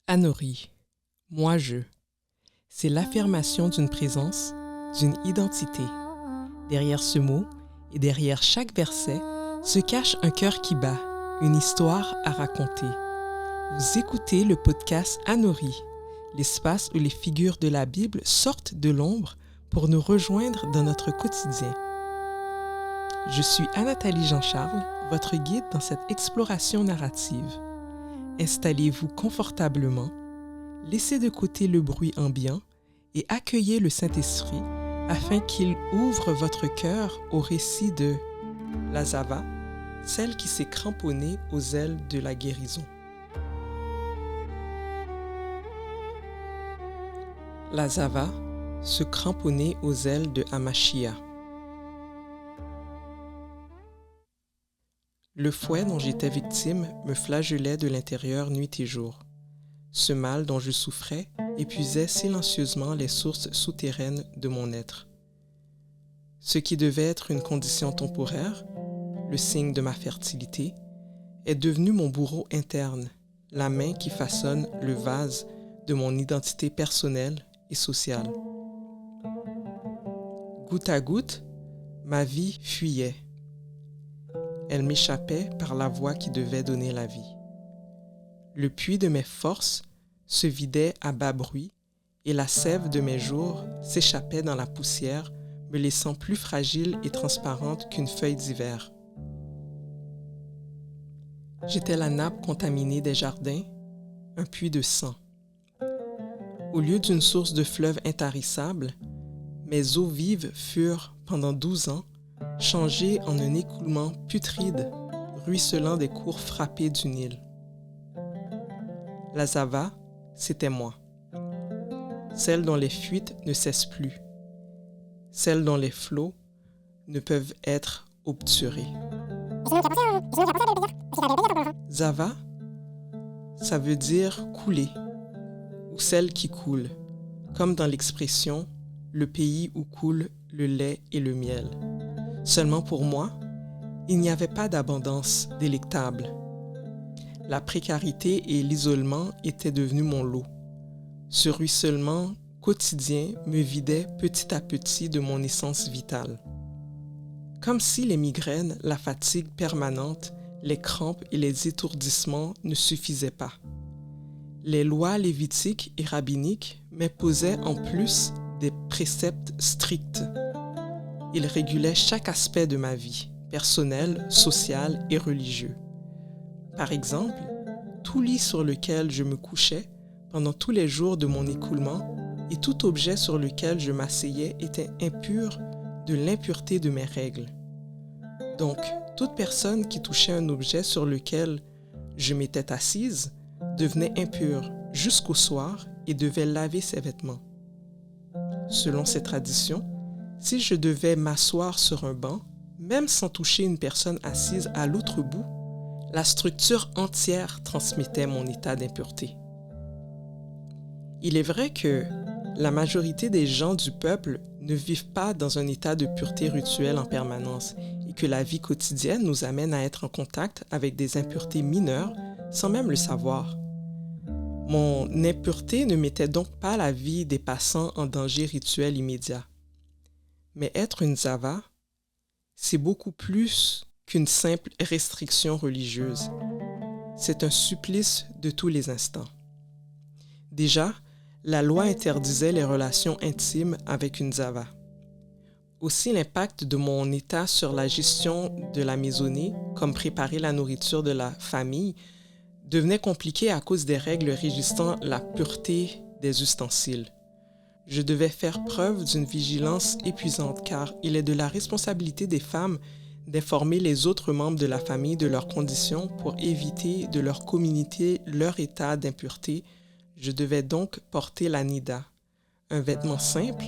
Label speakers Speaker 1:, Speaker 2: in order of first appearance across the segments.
Speaker 1: Anori, moi je. C'est l'affirmation d'une présence, d'une identité. Derrière ce mot et derrière chaque verset se cache un cœur qui bat, une histoire à raconter. Vous écoutez le podcast Anori, l'espace où les figures de la Bible sortent de l'ombre pour nous rejoindre dans notre quotidien. Je suis Anathalie Jean-Charles, votre guide dans cette exploration narrative. Installez-vous confortablement, laissez de côté le bruit ambiant et accueillez le Saint-Esprit afin qu'il ouvre votre cœur au récit de la Zava, celle qui s'est cramponnée aux ailes de la guérison. La Zava se cramponnait aux ailes de Amashia. Le fouet dont j'étais victime me flagellait de l'intérieur nuit et jour. Ce mal dont je souffrais épuisait silencieusement les sources souterraines de mon être. Ce qui devait être une condition temporaire, le signe de ma fertilité, est devenu mon bourreau interne, la main qui façonne le vase de mon identité personnelle et sociale. Goutte à goutte, ma vie fuyait. Elle m'échappait par la voie qui devait donner la vie. Le puits de mes forces se vidait à bas bruit et la sève de mes jours s'échappait dans la poussière, me laissant plus fragile et transparente qu'une feuille d'hiver. J'étais la nappe contaminée des jardins, un puits de sang. Au lieu d'une source de fleuve intarissable, mes eaux vives furent, pendant 12 ans, changées en un écoulement putride, ruisselant des cours frappés du Nil. La Zava, c'était moi. Celle dont les fuites ne cessent plus. Celle dont les flots ne peuvent être obturés. Zava, ça veut dire couler, ou celle qui coule, comme dans l'expression « le pays où coule le lait et le miel ». Seulement pour moi, il n'y avait pas d'abondance délectable. La précarité et l'isolement étaient devenus mon lot. Ce ruissellement quotidien me vidait petit à petit de mon essence vitale. Comme si les migraines, la fatigue permanente, les crampes et les étourdissements ne suffisaient pas. Les lois lévitiques et rabbiniques m'imposaient en plus des préceptes stricts. Ils régulaient chaque aspect de ma vie, personnel, social et religieux. Par exemple, tout lit sur lequel je me couchais pendant tous les jours de mon écoulement et tout objet sur lequel je m'asseyais était impur de l'impureté de mes règles. Donc, toute personne qui touchait un objet sur lequel je m'étais assise devenait impure jusqu'au soir et devait laver ses vêtements. Selon ces traditions, si je devais m'asseoir sur un banc, même sans toucher une personne assise à l'autre bout, la structure entière transmettait mon état d'impureté. Il est vrai que la majorité des gens du peuple ne vivent pas dans un état de pureté rituelle en permanence et que la vie quotidienne nous amène à être en contact avec des impuretés mineures sans même le savoir. Mon impureté ne mettait donc pas la vie des passants en danger rituel immédiat. Mais être une Zava, c'est beaucoup plus qu'une simple restriction religieuse. C'est un supplice de tous les instants. Déjà, la loi interdisait les relations intimes avec une Zava. Aussi, l'impact de mon état sur la gestion de la maisonnée, comme préparer la nourriture de la famille, devenait compliqué à cause des règles régissant la pureté des ustensiles. Je devais faire preuve d'une vigilance épuisante car il est de la responsabilité des femmes d'informer les autres membres de la famille de leurs conditions pour éviter de leur communiquer leur état d'impureté. Je devais donc porter la nida, un vêtement simple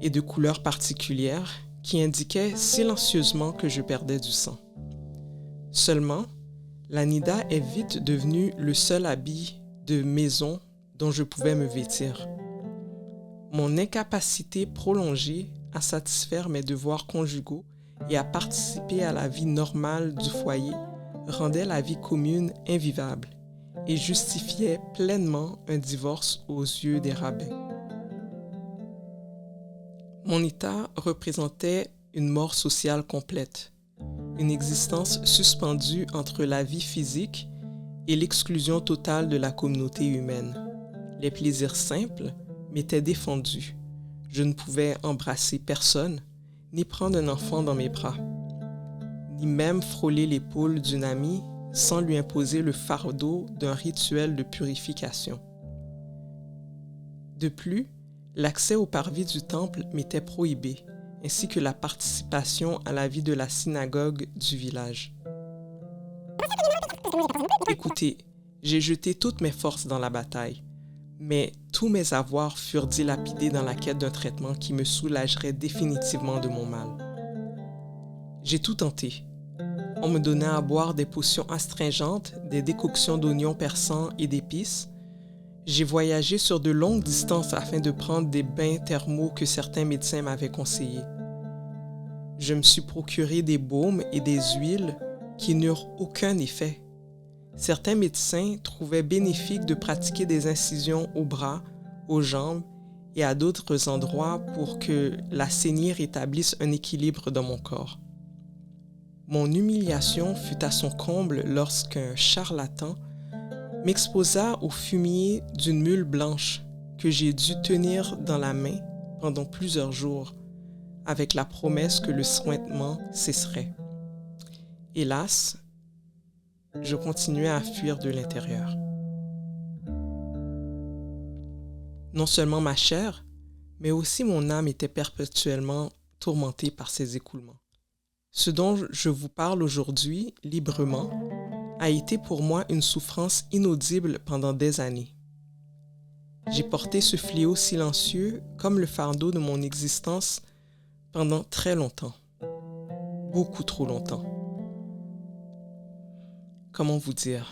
Speaker 1: et de couleur particulière qui indiquait silencieusement que je perdais du sang. Seulement, la nida est vite devenue le seul habit de maison dont je pouvais me vêtir. Mon incapacité prolongée à satisfaire mes devoirs conjugaux et à participer à la vie normale du foyer rendait la vie commune invivable et justifiait pleinement un divorce aux yeux des rabbins. Mon état représentait une mort sociale complète, une existence suspendue entre la vie physique et l'exclusion totale de la communauté humaine. Les plaisirs simples m'étaient défendus. Je ne pouvais embrasser personne, ni prendre un enfant dans mes bras, ni même frôler l'épaule d'une amie sans lui imposer le fardeau d'un rituel de purification. De plus, l'accès au parvis du temple m'était prohibé, ainsi que la participation à la vie de la synagogue du village. Écoutez, j'ai jeté toutes mes forces dans la bataille, mais tous mes avoirs furent dilapidés dans la quête d'un traitement qui me soulagerait définitivement de mon mal. J'ai tout tenté. On me donnait à boire des potions astringentes, des décoctions d'oignons persans et d'épices. J'ai voyagé sur de longues distances afin de prendre des bains thermaux que certains médecins m'avaient conseillés. Je me suis procuré des baumes et des huiles qui n'eurent aucun effet. Certains médecins trouvaient bénéfique de pratiquer des incisions aux bras, aux jambes et à d'autres endroits pour que la saignée rétablisse un équilibre dans mon corps. Mon humiliation fut à son comble lorsqu'un charlatan m'exposa au fumier d'une mule blanche que j'ai dû tenir dans la main pendant plusieurs jours, avec la promesse que le sointement cesserait. Hélas, je continuais à fuir de l'intérieur. Non seulement ma chair, mais aussi mon âme était perpétuellement tourmentée par ces écoulements. Ce dont je vous parle aujourd'hui, librement, a été pour moi une souffrance inaudible pendant des années. J'ai porté ce fléau silencieux comme le fardeau de mon existence pendant très longtemps, beaucoup trop longtemps. Comment vous dire?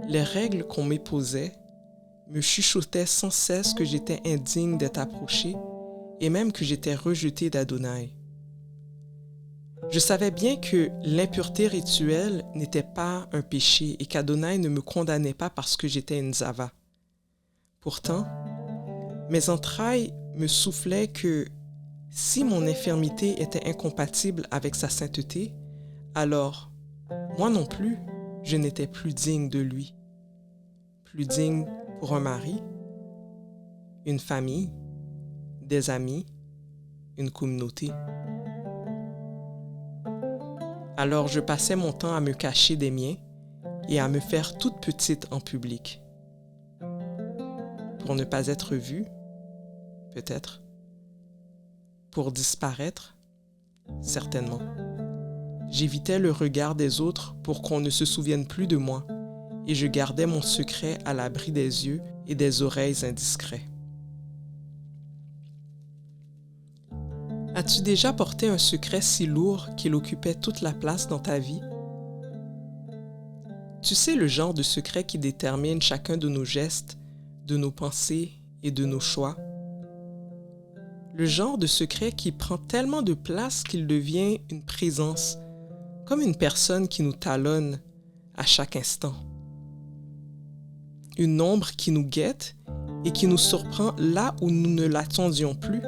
Speaker 1: Les règles qu'on m'imposait me chuchotaient sans cesse que j'étais indigne d'être approché et même que j'étais rejeté d'Adonai. Je savais bien que l'impureté rituelle n'était pas un péché et qu'Adonai ne me condamnait pas parce que j'étais une zava. Pourtant, mes entrailles me soufflaient que si mon infirmité était incompatible avec sa sainteté, alors moi non plus, je n'étais plus digne de lui. Plus digne pour un mari, une famille, des amis, une communauté. Alors je passais mon temps à me cacher des miens et à me faire toute petite en public. Pour ne pas être vue, peut-être. Pour disparaître, certainement. J'évitais le regard des autres pour qu'on ne se souvienne plus de moi et je gardais mon secret à l'abri des yeux et des oreilles indiscrets. As-tu déjà porté un secret si lourd qu'il occupait toute la place dans ta vie? Tu sais le genre de secret qui détermine chacun de nos gestes, de nos pensées et de nos choix? Le genre de secret qui prend tellement de place qu'il devient une présence, comme une personne qui nous talonne à chaque instant. Une ombre qui nous guette et qui nous surprend là où nous ne l'attendions plus.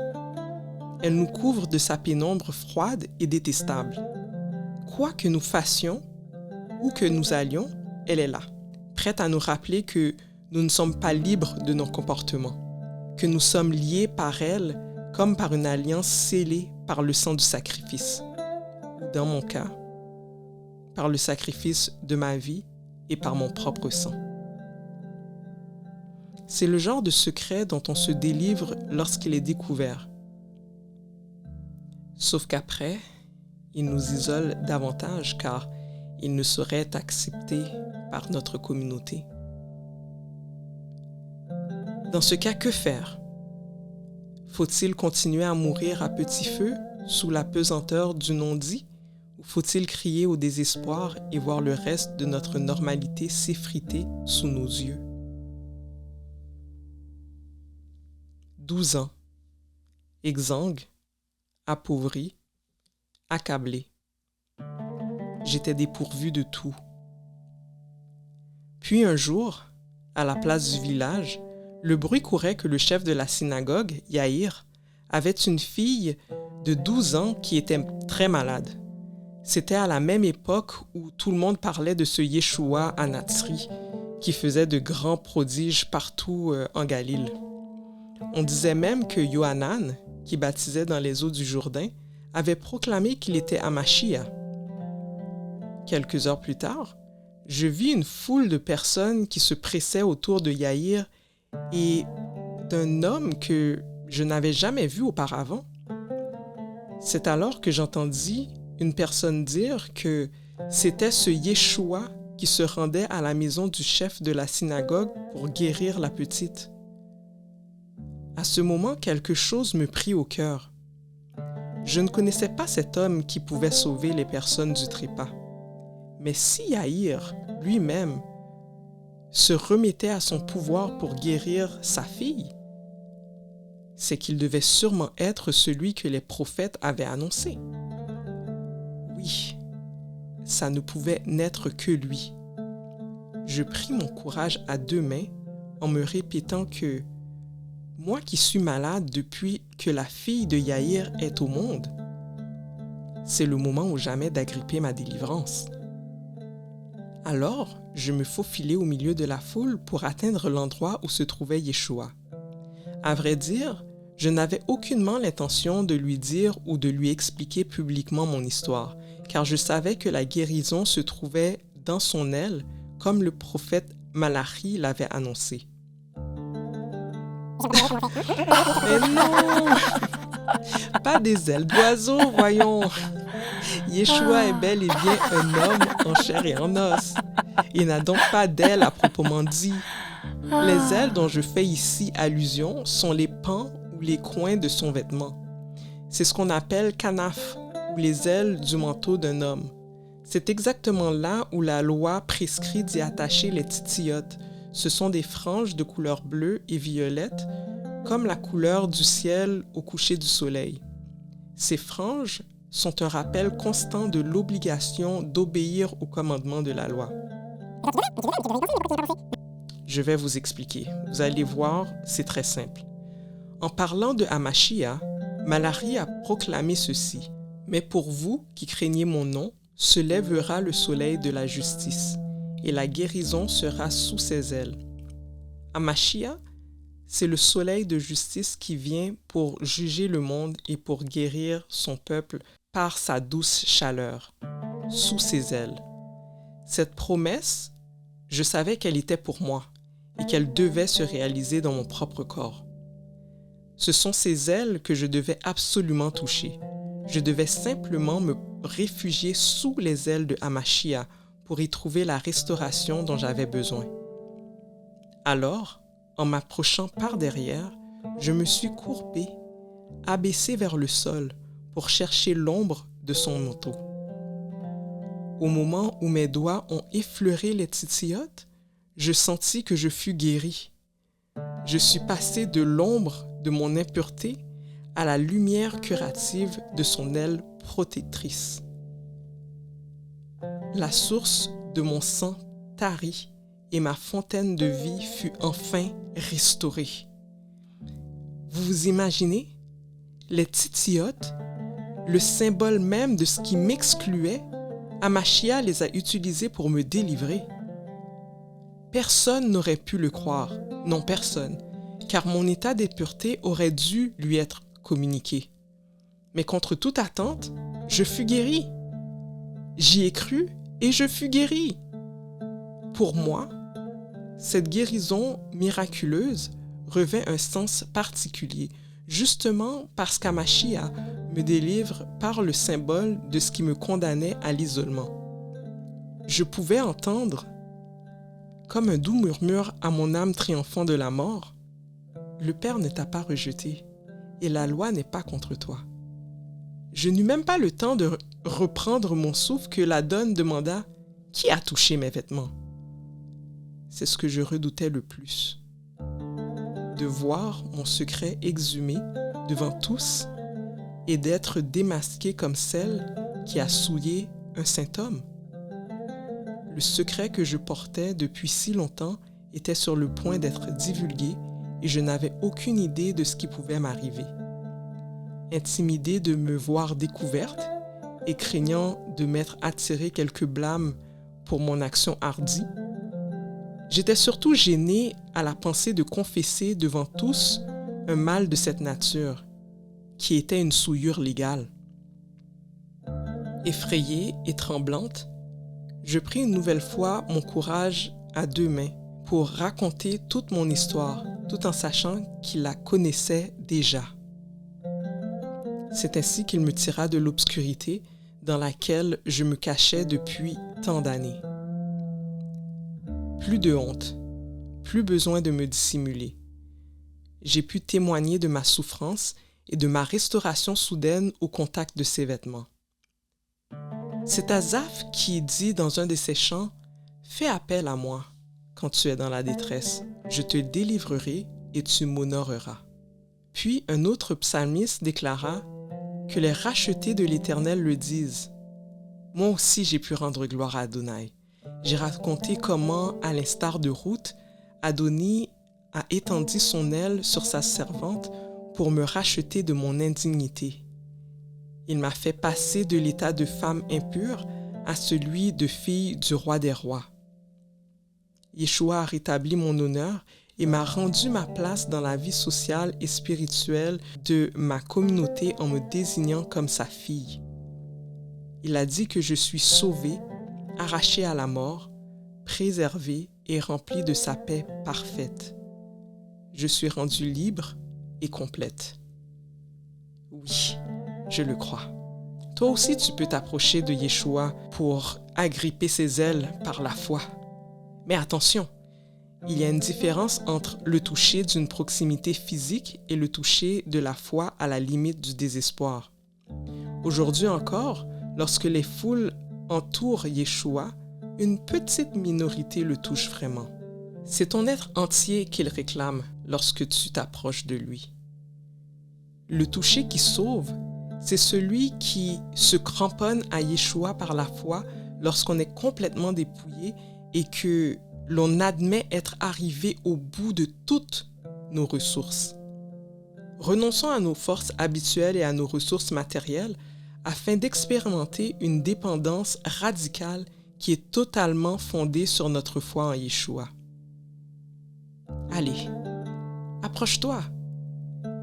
Speaker 1: Elle nous couvre de sa pénombre froide et détestable. Quoi que nous fassions, où que nous allions, elle est là, prête à nous rappeler que nous ne sommes pas libres de nos comportements, que nous sommes liés par elle comme par une alliance scellée par le sang du sacrifice. Dans mon cas, par le sacrifice de ma vie et par mon propre sang. C'est le genre de secret dont on se délivre lorsqu'il est découvert. Sauf qu'après, il nous isole davantage car il ne saurait être accepté par notre communauté. Dans ce cas, que faire? Faut-il continuer à mourir à petit feu sous la pesanteur du non-dit ou faut-il crier au désespoir et voir le reste de notre normalité s'effriter sous nos yeux? 12 ans. Exsangue, appauvri, accablé. J'étais dépourvu de tout. Puis un jour, à la place du village, le bruit courait que le chef de la synagogue, Yaïr, avait une fille de 12 ans qui était très malade. C'était à la même époque où tout le monde parlait de ce Yeshua à Natsri, qui faisait de grands prodiges partout en Galilée. On disait même que Yohanan, qui baptisait dans les eaux du Jourdain, avait proclamé qu'il était Amashia. Quelques heures plus tard, je vis une foule de personnes qui se pressaient autour de Yaïr et d'un homme que je n'avais jamais vu auparavant. C'est alors que j'entendis une personne dire que c'était ce Yeshua qui se rendait à la maison du chef de la synagogue pour guérir la petite. À ce moment, quelque chose me prit au cœur. Je ne connaissais pas cet homme qui pouvait sauver les personnes du trépas. Mais si Yaïr, lui-même, se remettait à son pouvoir pour guérir sa fille, c'est qu'il devait sûrement être celui que les prophètes avaient annoncé. Oui, ça ne pouvait n'être que lui. Je pris mon courage à 2 mains en me répétant que moi qui suis malade depuis que la fille de Yaïr est au monde, c'est le moment ou jamais d'agripper ma délivrance. Alors, je me faufilai au milieu de la foule pour atteindre l'endroit où se trouvait Yeshua. À vrai dire, je n'avais aucunement l'intention de lui dire ou de lui expliquer publiquement mon histoire, car je savais que la guérison se trouvait dans son aile, comme le prophète Malachi l'avait annoncé. Mais non! Pas des ailes d'oiseau, voyons! Yeshua est bel et bien un homme en chair et en os. Il n'a donc pas d'ailes à proprement dit. Les ailes dont je fais ici allusion sont les pans ou les coins de son vêtement. C'est ce qu'on appelle kanaf, ou les ailes du manteau d'un homme. C'est exactement là où la loi prescrit d'y attacher les titiotes. Ce sont des franges de couleur bleue et violette, comme la couleur du ciel au coucher du soleil. Ces franges sont un rappel constant de l'obligation d'obéir aux commandements de la loi. Je vais vous expliquer. Vous allez voir, c'est très simple. En parlant de Amashia, Malachi a proclamé ceci. « Mais pour vous qui craignez mon nom, se lèvera le soleil de la justice, et la guérison sera sous ses ailes. » Amashia, c'est le soleil de justice qui vient pour juger le monde et pour guérir son peuple par sa douce chaleur, sous ses ailes. Cette promesse, je savais qu'elle était pour moi et qu'elle devait se réaliser dans mon propre corps. Ce sont ces ailes que je devais absolument toucher. Je devais simplement me réfugier sous les ailes de Amashia pour y trouver la restauration dont j'avais besoin. Alors, en m'approchant par derrière, je me suis courbé, abaissé vers le sol pour chercher l'ombre de son manteau. Au moment où mes doigts ont effleuré les titiotes, je sentis que je fus guéri. Je suis passé de l'ombre de mon impureté à la lumière curative de son aile protectrice. La source de mon sang tarit et ma fontaine de vie fut enfin restaurée. Vous vous imaginez? Les titiotes, le symbole même de ce qui m'excluait, Amashia les a utilisés pour me délivrer. Personne n'aurait pu le croire, non personne, car mon état d'impureté aurait dû lui être communiqué. Mais contre toute attente, je fus guéri. J'y ai cru et je fus guéri. Pour moi, cette guérison miraculeuse revêt un sens particulier, justement parce qu'Amashia me délivre par le symbole de ce qui me condamnait à l'isolement. Je pouvais entendre, comme un doux murmure à mon âme triomphant de la mort, « Le Père ne t'a pas rejeté, et la loi n'est pas contre toi. » Je n'eus même pas le temps de reprendre mon souffle que la donne demanda « Qui a touché mes vêtements ?» C'est ce que je redoutais le plus. De voir mon secret exhumé devant tous et d'être démasquée comme celle qui a souillé un saint homme. le secret que je portais depuis si longtemps était sur le point d'être divulgué et je n'avais aucune idée de ce qui pouvait m'arriver. Intimidée de me voir découverte et craignant de m'être attiré quelques blâmes pour mon action hardie, j'étais surtout gênée à la pensée de confesser devant tous un mal de cette nature, qui était une souillure légale. Effrayée et tremblante, je pris une nouvelle fois mon courage à deux mains pour raconter toute mon histoire, tout en sachant qu'il la connaissait déjà. C'est ainsi qu'il me tira de l'obscurité dans laquelle je me cachais depuis tant d'années. Plus de honte, plus besoin de me dissimuler. J'ai pu témoigner de ma souffrance et de ma restauration soudaine au contact de ses vêtements. C'est Asaph qui dit dans un de ses chants « Fais appel à moi quand tu es dans la détresse, je te délivrerai et tu m'honoreras. » Puis un autre psalmiste déclara « Que les rachetés de l'Éternel le disent. » Moi aussi j'ai pu rendre gloire à Adonai. J'ai raconté comment, à l'instar de Ruth, Adoni a étendu son aile sur sa servante pour me racheter de mon indignité. Il m'a fait passer de l'état de femme impure à celui de fille du roi des rois. Yeshua a rétabli mon honneur et m'a rendu ma place dans la vie sociale et spirituelle de ma communauté en me désignant comme sa fille. Il a dit que je suis sauvée, arrachée à la mort, préservée et remplie de sa paix parfaite. Je suis rendue libre et complète. Oui, je le crois. Toi aussi, tu peux t'approcher de Yeshua pour agripper ses ailes par la foi. Mais attention, il y a une différence entre le toucher d'une proximité physique et le toucher de la foi à la limite du désespoir. Aujourd'hui encore, lorsque les foules entourent Yeshua, une petite minorité le touche vraiment. C'est ton être entier qu'il réclame lorsque tu t'approches de lui. Le toucher qui sauve, c'est celui qui se cramponne à Yeshua par la foi lorsqu'on est complètement dépouillé et que l'on admet être arrivé au bout de toutes nos ressources. Renonçons à nos forces habituelles et à nos ressources matérielles afin d'expérimenter une dépendance radicale qui est totalement fondée sur notre foi en Yeshua. Allez, approche-toi.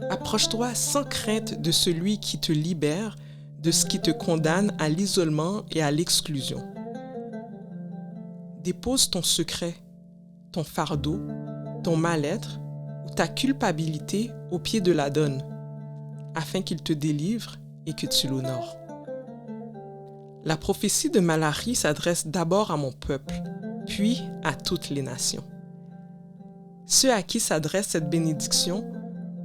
Speaker 1: Approche-toi sans crainte de celui qui te libère de ce qui te condamne à l'isolement et à l'exclusion. Dépose ton secret, ton fardeau, ton mal-être ou ta culpabilité au pied de l'Adon, afin qu'il te délivre et que tu l'honores. La prophétie de Malachi s'adresse d'abord à mon peuple, puis à toutes les nations. Ceux à qui s'adresse cette bénédiction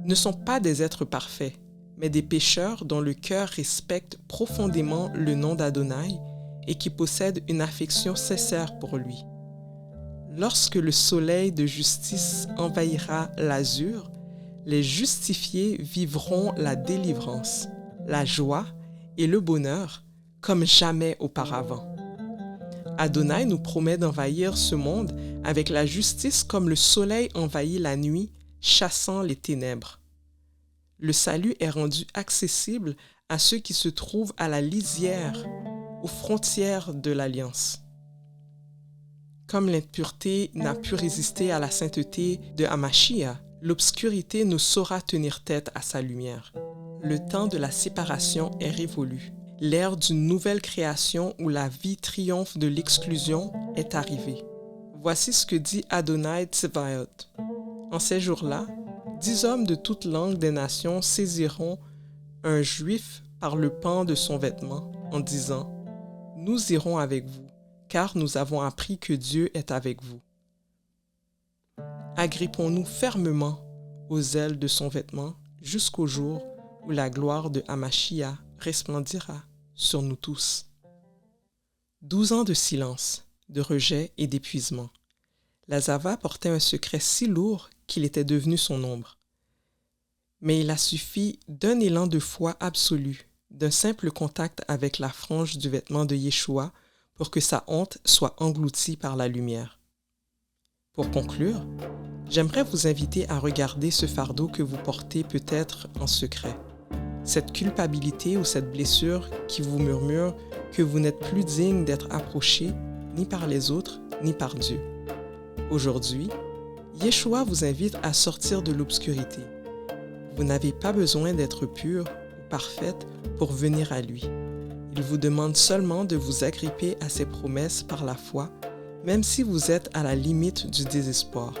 Speaker 1: ne sont pas des êtres parfaits, mais des pécheurs dont le cœur respecte profondément le nom d'Adonai et qui possèdent une affection sincère pour lui. Lorsque le soleil de justice envahira l'azur, les justifiés vivront la délivrance, la joie et le bonheur comme jamais auparavant. Adonai nous promet d'envahir ce monde avec la justice comme le soleil envahit la nuit, chassant les ténèbres. Le salut est rendu accessible à ceux qui se trouvent à la lisière, aux frontières de l'Alliance. Comme l'impureté n'a pu résister à la sainteté de Hamashiach, l'obscurité ne saura tenir tête à sa lumière. Le temps de la séparation est révolu. L'ère d'une nouvelle création où la vie triomphe de l'exclusion est arrivée. Voici ce que dit Adonai Tsevaot. En ces jours-là, 10 hommes de toutes langues des nations saisiront un juif par le pan de son vêtement en disant « Nous irons avec vous, car nous avons appris que Dieu est avec vous. » Agrippons-nous fermement aux ailes de son vêtement jusqu'au jour où la gloire de Hamashiach resplendira sur nous tous. 12 ans de silence, de rejet et d'épuisement. La Zava portait un secret si lourd qu'il était devenu son ombre. Mais il a suffi d'un élan de foi absolu, d'un simple contact avec la frange du vêtement de Yeshua pour que sa honte soit engloutie par la lumière. Pour conclure, j'aimerais vous inviter à regarder ce fardeau que vous portez peut-être en secret. Cette culpabilité ou cette blessure qui vous murmure que vous n'êtes plus digne d'être approché ni par les autres ni par Dieu. Aujourd'hui, Yeshua vous invite à sortir de l'obscurité. Vous n'avez pas besoin d'être pure ou parfaite pour venir à lui. Il vous demande seulement de vous agripper à ses promesses par la foi, même si vous êtes à la limite du désespoir.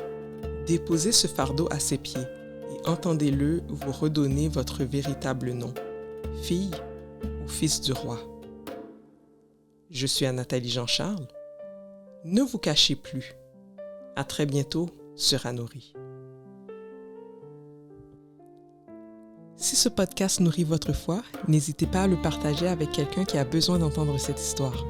Speaker 1: Déposez ce fardeau à ses pieds et entendez-le vous redonner votre véritable nom, fille ou fils du roi. Je suis Nathalie Jean-Charles. Ne vous cachez plus. À très bientôt sur Anouri. Si ce podcast nourrit votre foi, n'hésitez pas à le partager avec quelqu'un qui a besoin d'entendre cette histoire.